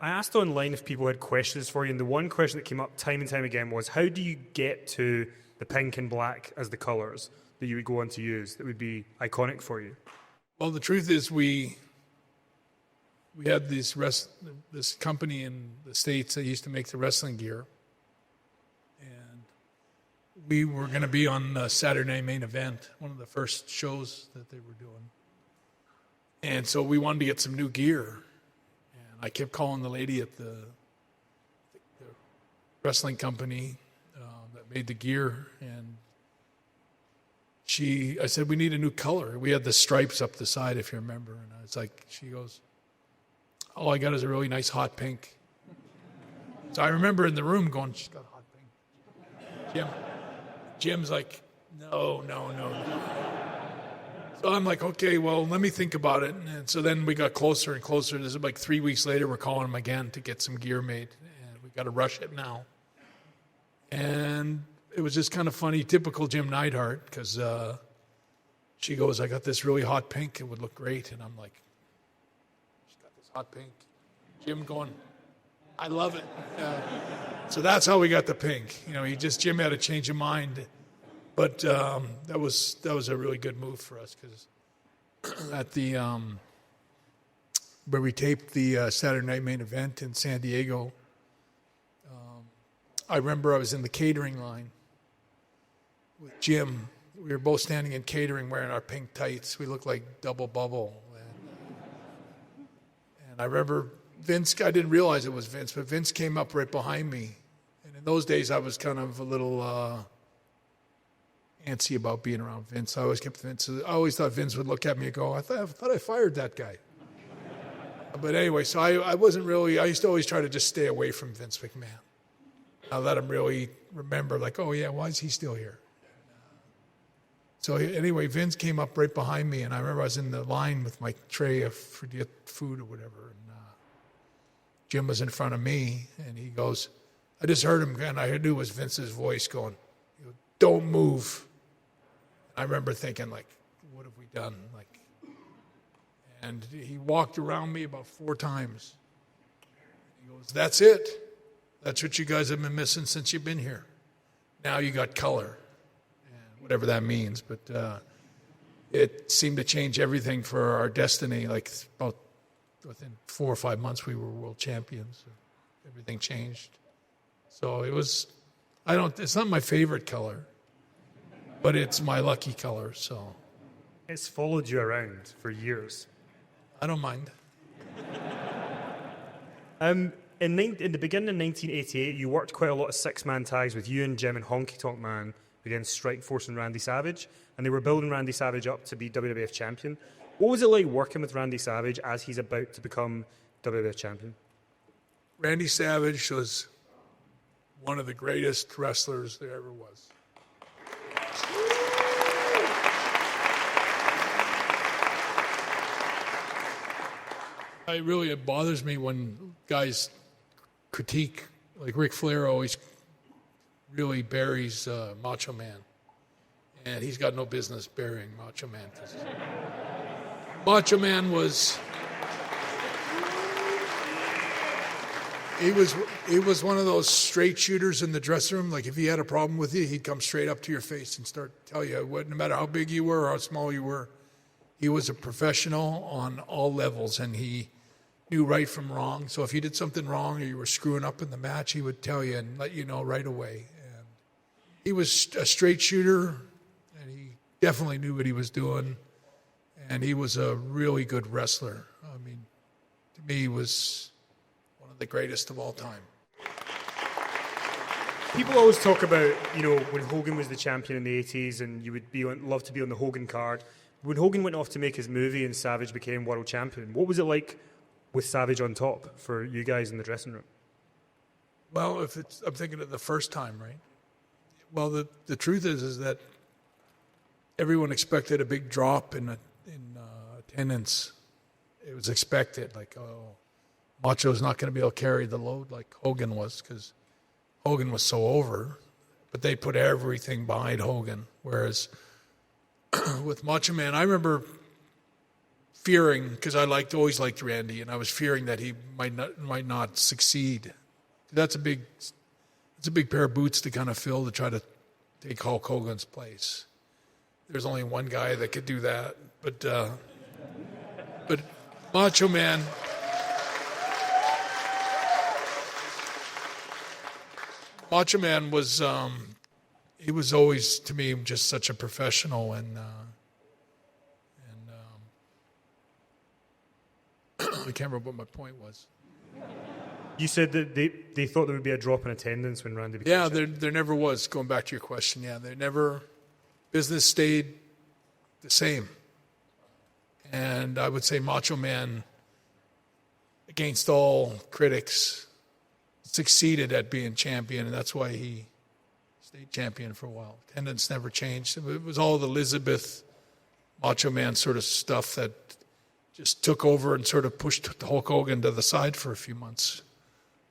I asked online if people had questions for you, and the one question that came up time and time again was, how do you get to the pink and black as the colours that you would go on to use that would be iconic for you? Well, the truth is we had this company in the States that used to make the wrestling gear, and we were going to be on Saturday Night Main Event, one of the first shows that they were doing. And so we wanted to get some new gear. And I kept calling the lady at the wrestling company that made the gear, and I said, we need a new color. We had the stripes up the side, if you remember. And I was like, she goes, all I got is a really nice hot pink. So I remember in the room going, she's got hot pink. Jim's like, no. So I'm like, okay, well, let me think about it. And so then we got closer and closer. This is like 3 weeks later, we're calling him again to get some gear made. And we got to rush it now. And it was just kind of funny, typical Jim Neidhart, because she goes, I got this really hot pink. It would look great. And I'm like, she's got this hot pink. Jim going, I love it. So that's how we got the pink. Jim had a change of mind. But that was a really good move for us, because at the where we taped the Saturday Night Main Event in San Diego, I remember I was in the catering line with Jim. We were both standing in catering wearing our pink tights. We looked like double bubble. And I remember Vince, I didn't realize it was Vince, but Vince came up right behind me. And in those days, I was kind of a little antsy about being around Vince. I always thought Vince would look at me and go, I thought I fired that guy. But anyway, so I used to always try to just stay away from Vince McMahon. I let him really remember, like, oh yeah, why is he still here? So anyway, Vince came up right behind me, and I remember I was in the line with my tray of food or whatever, and Jim was in front of me, and he goes, I just heard him, and I knew it was Vince's voice going, don't move. I remember thinking, like, what have we done? And he walked around me about 4 times. He goes, that's it. That's what you guys have been missing since you've been here. Now you got color, and whatever that means. But it seemed to change everything for our destiny. Like about within 4 or 5 months, we were world champions. Everything changed. So it was. It's not my favorite color, but it's my lucky color. So it's followed you around for years. I don't mind. In the beginning of 1988, you worked quite a lot of 6-man tags with you and Jim and Honky Tonk Man against Strikeforce and Randy Savage, and they were building Randy Savage up to be WWF champion. What was it like working with Randy Savage as he's about to become WWF champion? Randy Savage was one of the greatest wrestlers there ever was. It bothers me when guys critique, like Ric Flair always really buries Macho Man. And he's got no business burying Macho Man. Macho Man was... He was one of those straight shooters in the dressing room. Like if he had a problem with you, he'd come straight up to your face and start tell you no matter how big you were or how small you were. He was a professional on all levels, and he knew right from wrong. So if you did something wrong or you were screwing up in the match, he would tell you and let you know right away. And he was a straight shooter, and he definitely knew what he was doing. And he was a really good wrestler. I mean, to me, he was the greatest of all time. People always talk about, when Hogan was the champion in the 80s and you would love to be on the Hogan card. When Hogan went off to make his movie and Savage became world champion, what was it like with Savage on top for you guys in the dressing room? Well, I'm thinking of the first time, right? Well, the truth is that everyone expected a big drop in attendance. It was expected, like, Macho's not going to be able to carry the load like Hogan was, because Hogan was so over, but they put everything behind Hogan. Whereas with Macho Man, I remember fearing, because I always liked Randy, and I was fearing that he might not succeed. That's a big pair of boots to kind of fill to try to take Hulk Hogan's place. There's only one guy that could do that, but Macho Man. Macho Man was he was always to me just such a professional, and I can't remember what my point was. You said that they thought there would be a drop in attendance when Randy became champion. There never was. Going back to your question, business stayed the same. And I would say Macho Man, against all critics, succeeded at being champion, and that's why he stayed champion for a while. Attendance never changed. It was all the Elizabeth Macho Man sort of stuff that just took over and sort of pushed Hulk Hogan to the side for a few months,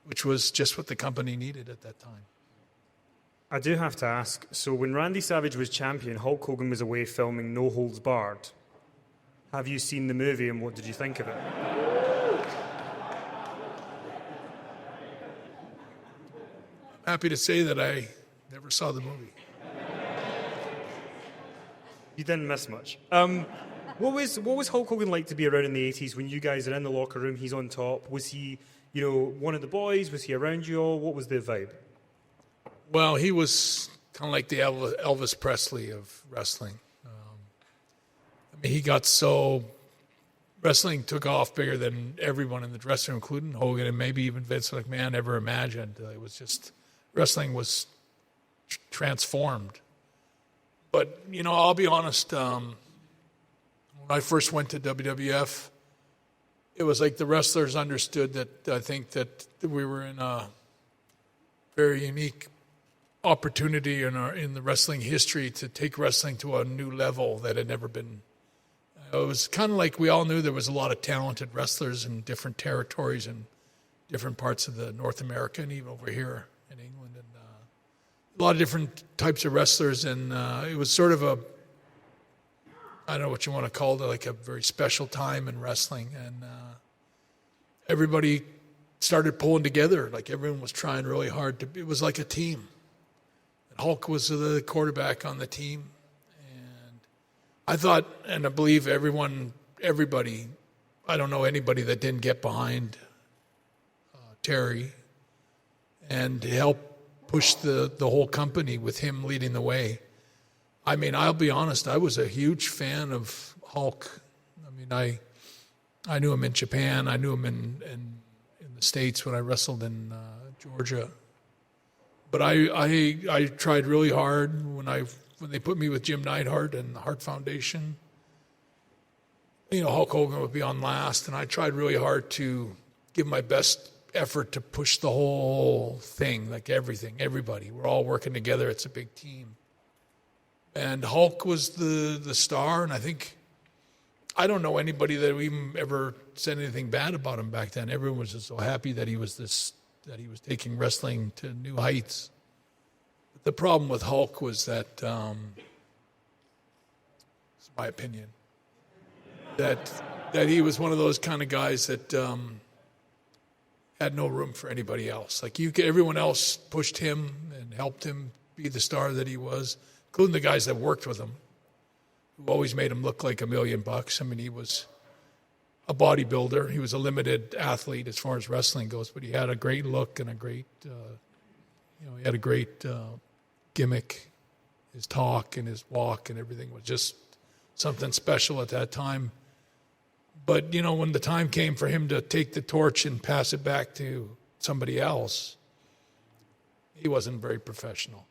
which was just what the company needed at that time. I do have to ask, so when Randy Savage was champion, Hulk Hogan was away filming No Holds Barred. Have you seen the movie, and what did you think of it? I'm happy to say that I never saw the movie. You didn't miss much. What was Hulk Hogan like to be around in the 80s when you guys are in the locker room, he's on top? Was he, one of the boys? Was he around you all? What was the vibe? Well, he was kind of like the Elvis Presley of wrestling. He got wrestling took off bigger than everyone in the dressing room, including Hogan and maybe even Vince McMahon ever imagined. It was just, wrestling was transformed. But, I'll be honest, when I first went to WWF, it was like the wrestlers understood that I think that we were in a very unique opportunity in the wrestling history to take wrestling to a new level that had never been. It was kind of like we all knew there was a lot of talented wrestlers in different territories and different parts of the North America and even over here in England, and a lot of different types of wrestlers, and it was sort of a, I don't know what you want to call it, like a very special time in wrestling, and everybody started pulling together, like everyone was trying really hard it was like a team. And Hulk was the quarterback on the team. I thought, and I believe everybody, I don't know anybody that didn't get behind Terry and help push the whole company with him leading the way. I mean, I'll be honest, I was a huge fan of Hulk. I mean, I knew him in Japan. I knew him in the States when I wrestled in Georgia. But I tried really hard when they put me with Jim Neidhart and the Hart Foundation. Hulk Hogan would be on last, and I tried really hard to give my best effort to push the whole thing, like everybody. We're all working together. It's a big team. And Hulk was the star, and I don't know anybody that even ever said anything bad about him back then. Everyone was just so happy that he was taking wrestling to new heights. The problem with Hulk was that, it's my opinion, that he was one of those kind of guys that had no room for anybody else. Like everyone else pushed him and helped him be the star that he was, including the guys that worked with him, who always made him look like $1 million. I mean, he was a bodybuilder. He was a limited athlete as far as wrestling goes, but he had a great look and a great, he had a great gimmick. His talk and his walk and everything was just something special at that time. But, when the time came for him to take the torch and pass it back to somebody else, he wasn't very professional.